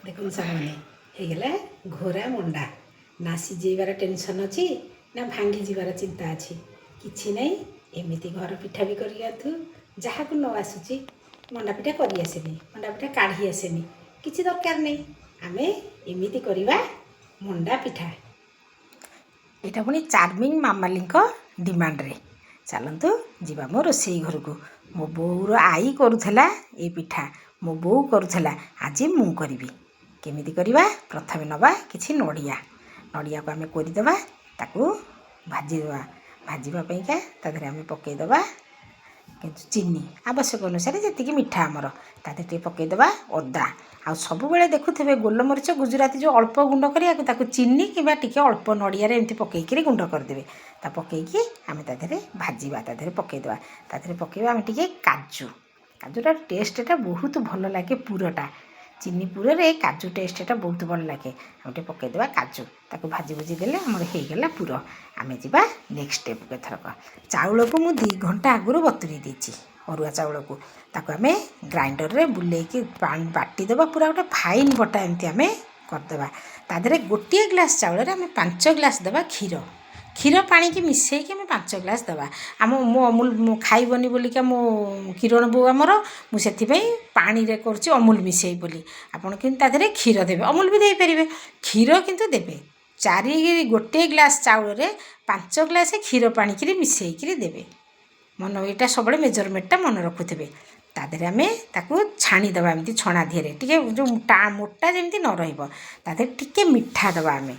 ଦେଖନ୍ତୁ ସାଙ୍ଗମାନେ ହେଇଗଲା ଘୋରା ମଣ୍ଡା। ନା ସିଝେଇବାର ଟେନସନ୍ ଅଛି ନା ଭାଙ୍ଗି ଯିବାର ଚିନ୍ତା ଅଛି, କିଛି ନାହିଁ। ଏମିତି ଘର ପିଠା ବି କରିଯାଆନ୍ତୁ। ଯାହାକୁ ନ ଆସୁଛି, ମଣ୍ଡା ପିଠା କରି ଆସେନି, ମଣ୍ଡା ପିଠା କାଢ଼ି ଆସେନି, କିଛି ଦରକାର ନାହିଁ। ଆମେ ଏମିତି କରିବା ମଣ୍ଡା ପିଠା। ଏଇଟା ପୁଣି ଚାର୍ମିଂ ମାମାଲିଙ୍କ ଡିମାଣ୍ଡରେ। ଚାଲନ୍ତୁ ଯିବା ମୋ ରୋଷେଇ ଘରକୁ। ମୋ ବୋଉର ଆଈ କରୁଥିଲା ଏ ପିଠା, ମୋ ବୋଉ କରୁଥିଲା, ଆଜି ମୁଁ କରିବି। କେମିତି କରିବା? ପ୍ରଥମେ ନେବା କିଛି ନଡ଼ିଆ। ନଡ଼ିଆକୁ ଆମେ କୋରିଦେବା, ତାକୁ ଭାଜିଦେବା। ଭାଜିବା ପାଇଁକା ତା ଦେହରେ ଆମେ ପକାଇଦେବା କିନ୍ତୁ ଚିନି ଆବଶ୍ୟକ ଅନୁସାରେ ଯେତିକି ମିଠା ଆମର, ତା ଦେହରେ ଟିକେ ପକାଇଦେବା ଅଦା। ଆଉ ସବୁବେଳେ ଦେଖୁଥିବେ ଗୋଲମରିଚ ଗୁଜୁରାତି ଯେଉଁ ଅଳ୍ପ ଗୁଣ୍ଡ କରିବାକୁ, ତାକୁ ଚିନି କିମ୍ବା ଟିକେ ଅଳ୍ପ ନଡ଼ିଆରେ ଏମିତି ପକାଇକିରି ଗୁଣ୍ଡ କରିଦେବେ। ତା ପକାଇକି ଆମେ ତା ଦେହରେ ଭାଜିବା, ତା ଦେହରେ ପକାଇଦେବା। ତା ଦେହରେ ପକାଇବା ଆମେ ଟିକେ କାଜୁ। କାଜୁଟା ଟେଷ୍ଟଟା ବହୁତ ଭଲ ଲାଗେ, ପୁରଟା ଚିନି ପୁରରେ କାଜୁ ଟେଷ୍ଟଟା ବହୁତ ଭଲ ଲାଗେ। ଆମେ ଟିକେ ପକାଇଦେବା କାଜୁ, ତାକୁ ଭାଜି ଭୁଜି ଦେଲେ ଆମର ହେଇଗଲା ପୁର। ଆମେ ଯିବା ନେକ୍ସଟ ଷ୍ଟେପ୍କୁ ଏଥରକ। ଚାଉଳକୁ ମୁଁ 2 ଘଣ୍ଟା ଆଗରୁ ବତୁରେଇ ଦେଇଛି, ଅରୁଆ ଚାଉଳକୁ। ତାକୁ ଆମେ ଗ୍ରାଇଣ୍ଡରରେ ବୁଲେଇକି ବାଟିଦେବା, ପୁରା ଗୋଟେ ଫାଇନ୍ ବଟା ଏମିତି ଆମେ କରିଦେବା। ତା ଦେହରେ ଗୋଟିଏ ଗ୍ଲାସ୍ ଚାଉଳରେ ଆମେ 5 ଗ୍ଲାସ୍ ଦେବା କ୍ଷୀର। କ୍ଷୀର ପାଣିକି ମିଶାଇକି ଆମେ 5 ଗ୍ଲାସ୍ ଦେବା। ମୋ ଅମୁଲ ଖାଇବନି ବୋଲିକା ମୋ କିରଣ ବୋଉ ଆମର, ମୁଁ ସେଥିପାଇଁ ପାଣିରେ କରୁଛି ଅମୁଲ ମିଶାଇ ବୋଲି। ଆପଣ କିନ୍ତୁ ତା ଦେହରେ କ୍ଷୀର ଦେବେ, ଅମୁଲ ବି ଦେଇପାରିବେ, କ୍ଷୀର କିନ୍ତୁ ଦେବେ। ଗୋଟିଏ ଗ୍ଲାସ୍ ଚାଉଳରେ 5 ଗ୍ଲାସ୍ କ୍ଷୀର ପାଣିକିରି ମିଶାଇକିରି ଦେବେ। ଏଇଟା ସବୁବେଳେ ମେଜରମେଣ୍ଟଟା ମନେ ରଖୁଥିବେ। ତା ଦେହରେ ଆମେ ତାକୁ ଛାଣିଦେବା, ଏମିତି ଛଣା ଦେହରେ ଟିକେ ଯେଉଁ ମୋଟା ଯେମିତି ନ ରହିବ। ତା ଦେହରେ ଟିକେ ମିଠା ଦେବା, ଆମେ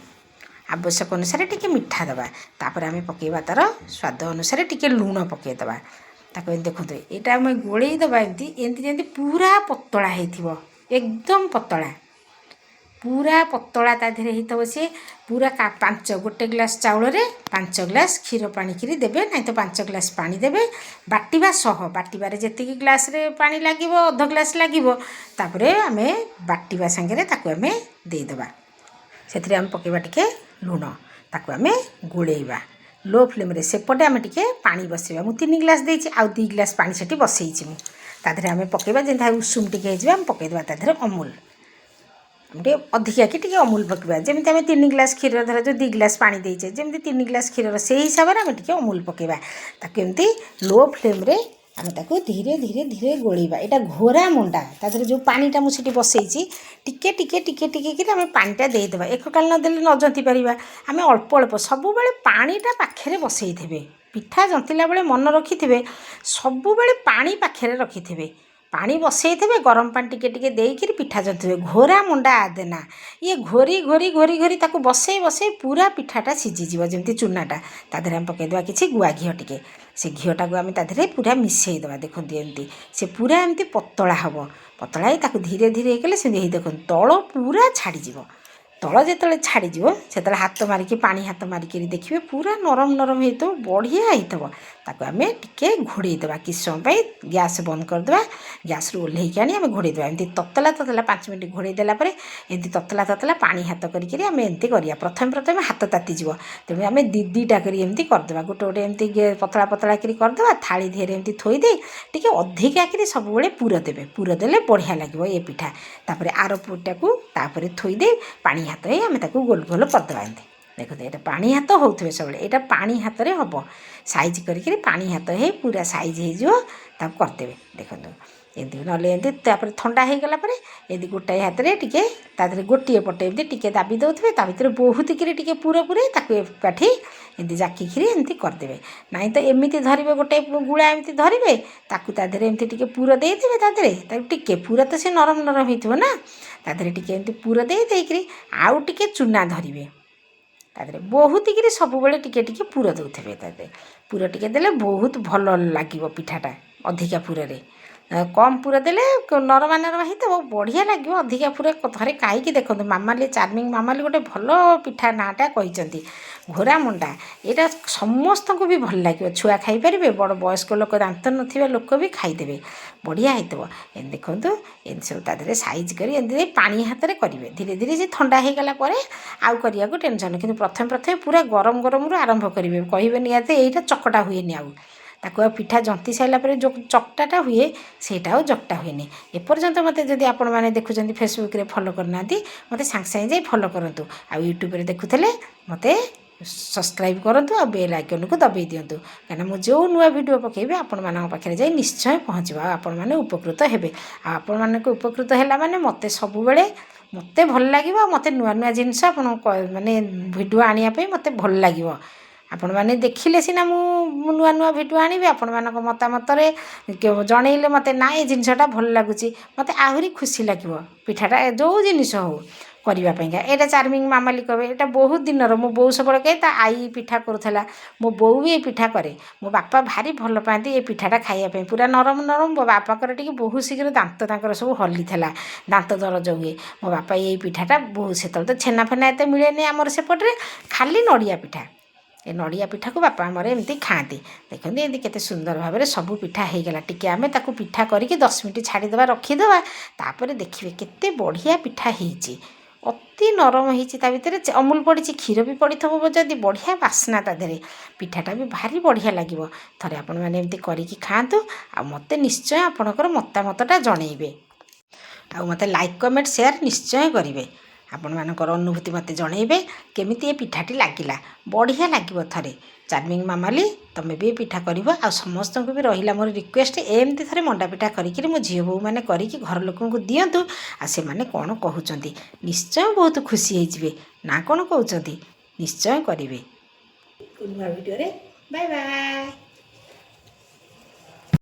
ଆବଶ୍ୟକ ଅନୁସାରେ ଟିକେ ମିଠା ଦେବା। ତାପରେ ଆମେ ପକାଇବା ତା'ର ସ୍ୱାଦ ଅନୁସାରେ ଟିକେ ଲୁଣ ପକାଇଦେବା। ତାକୁ ଏମିତି ଦେଖନ୍ତୁ, ଏଇଟା ଆମେ ଗୋଳେଇ ଦେବା ଏମିତି ଯେମିତି ପୁରା ପତଳା ହେଇଥିବ, ଏକଦମ ପତଳା, ପୁରା ପତଳା ତା ଦେହରେ ହେଇଥିବ। ସିଏ ପୁରା ଗୋଟେ ଗ୍ଲାସ୍ ଚାଉଳରେ 5 ଗ୍ଲାସ୍ କ୍ଷୀର ପାଣିକିରି ଦେବେ, ନାଇଁ ତ 5 ଗ୍ଲାସ୍ ପାଣି ଦେବେ। ବାଟିବା ସହ, ବାଟିବାରେ ଯେତିକି ଗ୍ଲାସ୍ରେ ପାଣି ଲାଗିବ ଅଧ ଗ୍ଲାସ୍ ଲାଗିବ। ତାପରେ ଆମେ ବାଟିବା ସାଙ୍ଗରେ ତାକୁ ଆମେ ଦେଇଦେବା। ସେଥିରେ ଆମେ ପକାଇବା ଟିକେ ଲୁଣ, ତାକୁ ଆମେ ଗୋଳେଇବା ଲୋ ଫ୍ଲେମ୍ରେ। ସେପଟେ ଆମେ ଟିକେ ପାଣି ବସାଇବା। ମୁଁ 3 ଗ୍ଲାସ୍ ଦେଇଛି, ଆଉ 2 ଗ୍ଲାସ୍ ପାଣି ସେଠି ବସେଇଛି ମୁଁ। ତା ଦେହରେ ଆମେ ପକାଇବା, ଯେମିତି ଉଷୁମ ଟିକେ ହେଇଯିବ, ଆମେ ପକାଇଦେବା ତା ଦେହରେ ଅମୁଲ। ଆମେ ଟିକେ ଅଧିକା କି ଟିକେ ଅମୁଲ ପକାଇବା। ଯେମିତି ଆମେ 3 ଗ୍ଲାସ୍ କ୍ଷୀର, ଧର ଯେଉଁ 2 ଗ୍ଲାସ୍ ପାଣି ଦେଇଛେ, ଯେମିତି 3 ଗ୍ଲାସ୍ କ୍ଷୀରର ସେଇ ହିସାବରେ ଆମେ ଟିକେ ଅମୁଲ ପକାଇବା। ତାକୁ ଏମିତି ଲୋ ଫ୍ଲେମ୍ରେ ଆମେ ତାକୁ ଧୀରେ ଧୀରେ ଧୀରେ ଗୋଳେଇବା। ଏଇଟା ଘୋରା ମଣ୍ଡା, ତା ଦେହରେ ଯେଉଁ ପାଣିଟା ମୁଁ ସେଠି ବସେଇଛି, ଟିକେ ଟିକେ ଟିକେ ଟିକେ କରି ଆମେ ପାଣିଟା ଦେଇଦେବା। ଏକକାଳ ଦେଲେ ନ ଜନ୍ତି ପାରିବା। ଆମେ ଅଳ୍ପ ଅଳ୍ପ, ସବୁବେଳେ ପାଣିଟା ପାଖରେ ବସେଇଥିବେ। ପିଠା ଜନ୍ତିଲା ବେଳେ ମନେ ରଖିଥିବେ, ସବୁବେଳେ ପାଣି ପାଖରେ ରଖିଥିବେ। ପାଣି ବସେଇଥିବେ, ଗରମ ପାଣି ଟିକେ ଟିକେ ଦେଇକିରି ପିଠା ଜନ୍ତିବେ। ଘୋରା ମଣ୍ଡା ଆଦେନା, ଇଏ ଘୋରି ଘୋରି ଘୋରି ଘୋରି ତାକୁ ବସେଇ ବସେଇ ପୁରା ପିଠାଟା ସିଝିଯିବ, ଯେମିତି ଚୁନାଟା। ତା ଦେହରେ ଆମେ ପକାଇଦେବା କିଛି ଗୁଆ ଘିଅ ଟିକେ। ସେ ଘିଅଟାକୁ ଆମେ ତା ଦେହରେ ପୁରା ମିଶାଇ ଦେବା। ଦେଖନ୍ତୁ ଏମିତି ସେ ପୁରା ଏମିତି ପତଳା ହେବ। ପତଳା ହେଇ ତାକୁ ଧୀରେ ଧୀରେ ହେଇଗଲେ ସେମିତି ହେଇ, ଦେଖନ୍ତୁ ତଳ ପୁରା ଛାଡ଼ିଯିବ। ତଳ ଯେତେବେଳେ ଛାଡ଼ିଯିବ, ସେତେବେଳେ ହାତ ମାରିକି, ପାଣି ହାତ ମାରିକିରି ଦେଖିବେ ପୁରା ନରମ ନରମ ହେଇଥିବ, ବଢ଼ିଆ ହେଇଥିବ। ତାକୁ ଆମେ ଟିକେ ଘୋଡ଼େଇ ଦେବା କିଛି ସମୟ ପାଇଁ। ଗ୍ୟାସ୍ ବନ୍ଦ କରିଦେବା। ଗ୍ୟାସ୍ରୁ ଓହ୍ଲେଇକି ଆଣି ଆମେ ଘୋଡ଼େଇ ଦେବା। ଏମିତି ତତଲା ତତଲା 5 ମିନିଟ୍ ଘୋଡ଼େଇ ଦେଲା ପରେ, ଏମିତି ତତଲା ତତଲା ପାଣି ହାତ କରିକିରି ଆମେ ଏମିତି କରିବା। ପ୍ରଥମେ ହାତ ତାତିଯିବ, ତେଣୁ ଆମେ 2ଟା କରି ଏମିତି କରିଦେବା। ଗୋଟେ ଗୋଟେ ଏମିତି ପତଳା ପତଳା କରି କରିଦେବା। ଥାଳି ଦେହରେ ଏମିତି ଥୋଇଦେଇ ଟିକେ ଅଧିକା କରି ସବୁବେଳେ ପୁର ଦେବେ। ପୁର ଦେଲେ ବଢ଼ିଆ ଲାଗିବ ଏ ପିଠା। ତାପରେ ଆର ପୁରଟାକୁ ତାପରେ ଥୋଇଦେଇ ପାଣି ହାତ ହେଇ ଆମେ ତାକୁ ଗୋଲ ଗୋଲ କରିଦେବା। ଏମିତି ଦେଖନ୍ତୁ, ଏଇଟା ପାଣି ହାତ ହେଉଥିବେ ସବୁବେଳେ, ଏଇଟା ପାଣି ହାତରେ ହେବ। ସାଇଜ୍ କରିକିରି ପାଣି ହାତ ହେଇ ପୁରା ସାଇଜ୍ ହେଇଯିବ, ତାକୁ କରିଦେବେ। ଦେଖନ୍ତୁ ଏମିତି, ନହେଲେ ଏମିତି। ତାପରେ ଥଣ୍ଡା ହେଇଗଲା ପରେ ଏମିତି ଗୋଟାଏ ହାତରେ ଟିକେ ତା ଦେହରେ ଗୋଟିଏ ପଟେ ଏମିତି ଟିକେ ଦାବି ଦେଉଥିବେ, ତା ଭିତରେ ବହୁତ କିରି ଟିକେ ପୁର ପୁରେଇ ତାକୁ ଏକାଠି ଏମିତି ଜାକିକିରି ଏମିତି କରିଦେବେ। ନାଇଁ ତ ଏମିତି ଧରିବେ, ଗୋଟେ ଗୁଳା ଏମିତି ଧରିବେ, ତାକୁ ତା ଦେହରେ ଏମିତି ଟିକେ ପୁର ଦେଇଦେବେ। ତା ଦେହରେ ତାକୁ ଟିକେ ପୁରା, ତ ସେ ନରମ ନରମ ହେଇଥିବ ନା, ତା ଦେହରେ ଟିକେ ଏମିତି ପୁର ଦେଇକିରି ଆଉ ଟିକେ ଚୁନା ଧରିବେ। ତା ଦେହରେ ବହୁତ କିରି ସବୁବେଳେ ଟିକେ ଟିକେ ପୁର ଦେଉଥିବେ। ତା ଦେହରେ ପୁର ଟିକେ ଦେଲେ ବହୁତ ଭଲ ଲାଗିବ ପିଠାଟା। ଅଧିକା ପୁରରେ, କମ୍ ପୁର ଦେଲେ ନରମା ନରମା ହେଇଥିବ, ବଢ଼ିଆ ଲାଗିବ। ଅଧିକା ପୁର ଥରେ ଖାଇକି ଦେଖନ୍ତୁ। ମାମାଲି, ଚାର୍ମିଂ ମାମାଲି ଗୋଟେ ଭଲ ପିଠା ନାଁଟା କହିଛନ୍ତି, ଘୋରା ମଣ୍ଡା। ଏଇଟା ସମସ୍ତଙ୍କୁ ବି ଭଲ ଲାଗିବ। ଛୁଆ ଖାଇପାରିବେ, ବଡ଼ ବୟସ୍କ ଲୋକ, ଦାନ୍ତ ନଥିବା ଲୋକ ବି ଖାଇଦେବେ, ବଢ଼ିଆ ହେଇଥିବ। ଏମିତି ଦେଖନ୍ତୁ, ଏମିତି ସବୁ ତା ଦେହରେ ସାଇଜ୍ କରି ଏମିତି ପାଣି ହାତରେ କରିବେ। ଧୀରେ ଧୀରେ ସେ ଥଣ୍ଡା ହେଇଗଲା ପରେ ଆଉ କରିବାକୁ ଟେନସନ୍। କିନ୍ତୁ ପ୍ରଥମେ ପୁରା ଗରମ ଗରମରୁ ଆରମ୍ଭ କରିବେ। କହିବେ ନିହାତି ଏଇଟା ଚକଟା ହୁଏନି ଆଉ, ତାକୁ ଆଉ ପିଠା ଜନ୍ତି ସାରିଲା ପରେ ଯେଉଁ ଚକଟାଟା ହୁଏ ସେଇଟା ଆଉ ଜକଟା ହୁଏନି। ଏପର୍ଯ୍ୟନ୍ତ ମୋତେ ଯଦି ଆପଣମାନେ ଦେଖୁଛନ୍ତି ଫେସବୁକ୍ରେ ଫଲୋ କରିନାହାନ୍ତି ମୋତେ ସାଙ୍ଗେ ସାଙ୍ଗେ ଯାଇ ଫଲୋ କରନ୍ତୁ। ଆଉ ୟୁଟ୍ୟୁବ୍ରେ ଦେଖୁଥିଲେ ମୋତେ ସବସ୍କ୍ରାଇବ୍ କରନ୍ତୁ ଆଉ ବେଲ୍ ଆଇକନ୍କୁ ଦବାଇ ଦିଅନ୍ତୁ, କାହିଁକିନା ମୁଁ ଯେଉଁ ନୂଆ ଭିଡ଼ିଓ ପକାଇବି ଆପଣମାନଙ୍କ ପାଖରେ ଯାଇ ନିଶ୍ଚୟ ପହଞ୍ଚିବ ଆଉ ଆପଣମାନେ ଉପକୃତ ହେବେ। ଆଉ ଆପଣମାନଙ୍କୁ ଉପକୃତ ହେଲା ମାନେ ମୋତେ ସବୁବେଳେ ମୋତେ ଭଲ ଲାଗିବ ଆଉ ମୋତେ ନୂଆ ନୂଆ ଜିନିଷ ଆପଣଙ୍କୁ ମାନେ ଭିଡ଼ିଓ ଆଣିବା ପାଇଁ ମୋତେ ଭଲ ଲାଗିବ। ଆପଣମାନେ ଦେଖିଲେ ସିନା ମୁଁ ନୂଆ ନୂଆ ଭିଡ଼ିଓ ଆଣିବି। ଆପଣମାନଙ୍କ ମତାମତରେ ଜଣେଇଲେ ମୋତେ ନା ଏ ଜିନିଷଟା ଭଲ ଲାଗୁଛି ମୋତେ ଆହୁରି ଖୁସି ଲାଗିବ। ପିଠାଟା ଯେଉଁ ଜିନିଷ ହେଉ କରିବା ପାଇଁକା ଏଇଟା ଚାର୍ମିଂ ମାମାଲି କହିବେ ଏଇଟା ବହୁତ ଦିନର ମୋ ବୋଉ ସବୁବେଳେ କହେ ତା ଆଈ ପିଠା କରୁଥିଲା, ମୋ ବୋଉ ବି ଏ ପିଠା କରେ। ମୋ ବାପା ଭାରି ଭଲ ପାଆନ୍ତି ଏ ପିଠାଟା ଖାଇବା ପାଇଁ, ପୁରା ନରମ ନରମ। ମୋ ବାପାଙ୍କର ଟିକେ ବହୁତ ଶୀଘ୍ର ଦାନ୍ତ ତାଙ୍କର ସବୁ ହଲିଥିଲା, ଦାନ୍ତ ଦରଜ ହୁଏ। ମୋ ବାପା ଏଇ ପିଠାଟା ବହୁତ, ସେତେବେଳେ ତ ଛେନା ଫେନା ଏତେ ମିଳେନି ଆମର ସେପଟରେ, ଖାଲି ନଡ଼ିଆ ପିଠା, ଏ ନଡ଼ିଆ ପିଠାକୁ ବାପା ଆମର ଏମିତି ଖାଆନ୍ତି। ଦେଖନ୍ତି ଏମିତି କେତେ ସୁନ୍ଦର ଭାବରେ ସବୁ ପିଠା ହେଇଗଲା। ଟିକେ ଆମେ ତାକୁ ପିଠା କରିକି 10 ମିନିଟ୍ ଛାଡ଼ିଦେବା ରଖିଦେବା, ତାପରେ ଦେଖିବେ କେତେ ବଢ଼ିଆ ପିଠା ହେଇଛି। ଅତି ନରମ ହେଇଛି, ତା ଭିତରେ ଅମୁଲ ପଡ଼ିଛି, କ୍ଷୀର ବି ପଡ଼ିଥିବ ଯଦି ବଢ଼ିଆ ବାସ୍ନା ତା ଦେହରେ, ପିଠାଟା ବି ଭାରି ବଢ଼ିଆ ଲାଗିବ। ଥରେ ଆପଣମାନେ ଏମିତି କରିକି ଖାଆନ୍ତୁ ଆଉ ମୋତେ ନିଶ୍ଚୟ ଆପଣଙ୍କର ମତାମତଟା ଜଣେଇବେ। ଆଉ ମୋତେ ଲାଇକ୍ କମେଣ୍ଟ ସେୟାର ନିଶ୍ଚୟ କରିବେ। ଆପଣମାନଙ୍କର ଅନୁଭୂତି ମୋତେ ଜଣେଇବେ କେମିତି ଏ ପିଠାଟି ଲାଗିଲା। ବଢ଼ିଆ ଲାଗିବ। ଥରେ ଚାର୍ମିଂ ମାମାଲି ତୁମେ ବି ପିଠା କରିବ। ଆଉ ସମସ୍ତଙ୍କୁ ବି ରହିଲା ମୋର ରିକ୍ୱେଷ୍ଟ, ଏମିତି ଥରେ ମଣ୍ଡା ପିଠା କରିକିରି ମୋ ଝିଅ ବୋଉମାନେ କରିକି ଘର ଲୋକଙ୍କୁ ଦିଅନ୍ତୁ। ଆଉ ସେମାନେ କ'ଣ କହୁଛନ୍ତି ନିଶ୍ଚୟ ବହୁତ ଖୁସି ହେଇଯିବେ। ନା କ'ଣ କହୁଛନ୍ତି? ନିଶ୍ଚୟ କରିବେ। ନୂଆ ଭିଡ଼ିଓରେ ବାଏ ବାଏ।